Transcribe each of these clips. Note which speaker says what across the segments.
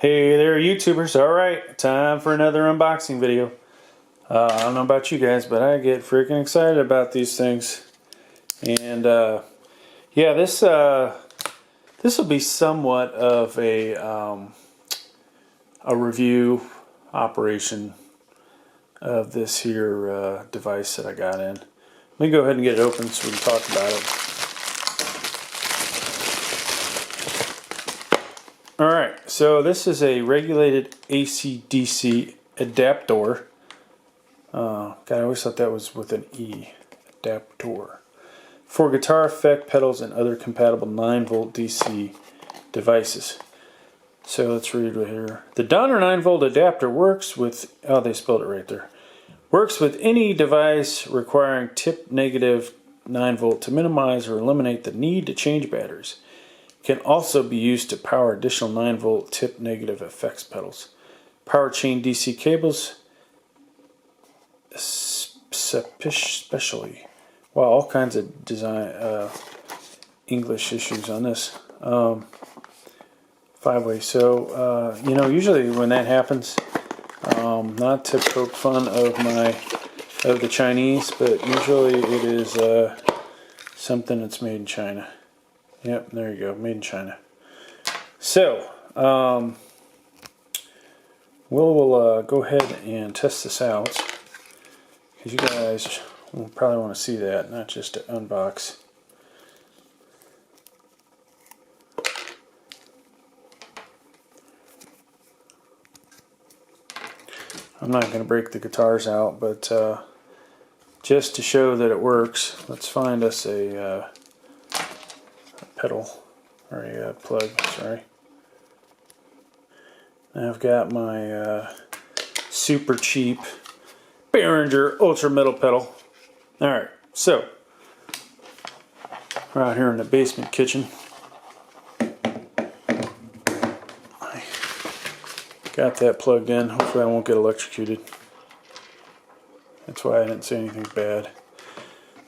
Speaker 1: Hey there, YouTubers. Alright, time for another unboxing video. I don't know about you guys, but I get freaking excited about these things. And yeah, this will be somewhat of a review operation of this here device that I got in. Let me go ahead and get it open so we can talk about it. Alright, so this is a regulated AC-DC adapter. God, I always thought that was with an E. Adapter. For guitar effect pedals and other compatible 9-volt DC devices. So let's read right here. The Donner 9-volt adapter works with, oh, they spelled it right there. Works with any device requiring tip negative 9-volt to minimize or eliminate the need to change batteries. Can also be used to power additional 9-volt tip negative effects pedals. Power chain DC cables, especially. Wow, all kinds of design English issues on this. 5-way. So you know, usually when that happens, not to poke fun of the Chinese, but usually it is something that's made in China. Yep, there you go, made in China. So, we'll go ahead and test this out, because you guys will probably want to see that, not just to unbox. I'm not going to break the guitars out, but just to show that it works, let's find us a pedal, or a plug, sorry. I've got my super cheap Behringer Ultra Metal pedal. Alright, so we're out here in the basement kitchen. I got that plugged in. Hopefully I won't get electrocuted. That's why I didn't say anything bad.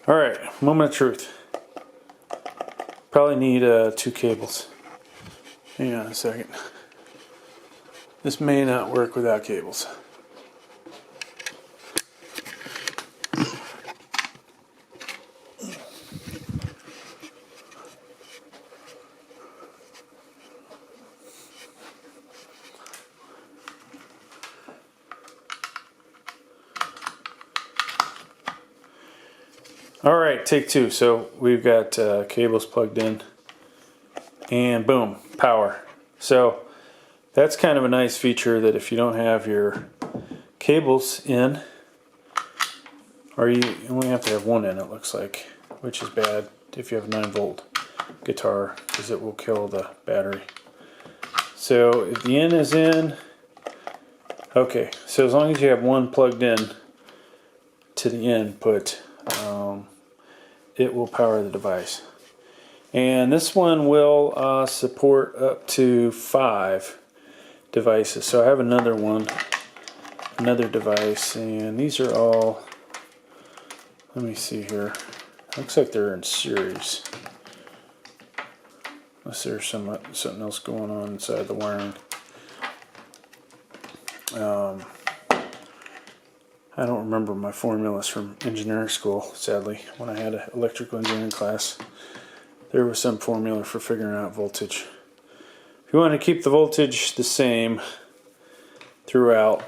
Speaker 1: Alright, moment of truth. Probably need 2 cables. Hang on a second. This may not work without cables. Alright, take 2. So we've got cables plugged in, and boom, power. So that's kind of a nice feature, that if you don't have your cables in, or you only have to have one in, it looks like, which is bad if you have a 9-volt guitar, because it will kill the battery. So if the in is in, okay, so as long as you have one plugged in to the input, it will power the device. And this one will support up to 5 devices. So I have another device, and these are all, let me see here, looks like they're in series, unless there's something else going on inside the wiring. I don't remember my formulas from engineering school, sadly. When I had an electrical engineering class, there was some formula for figuring out voltage. If you want to keep the voltage the same throughout,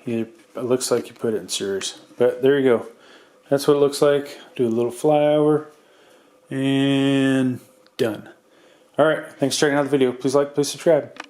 Speaker 1: it looks like you put it in series. But there you go. That's what it looks like. Do a little flyover, and done. Alright, thanks for checking out the video. Please like, please subscribe.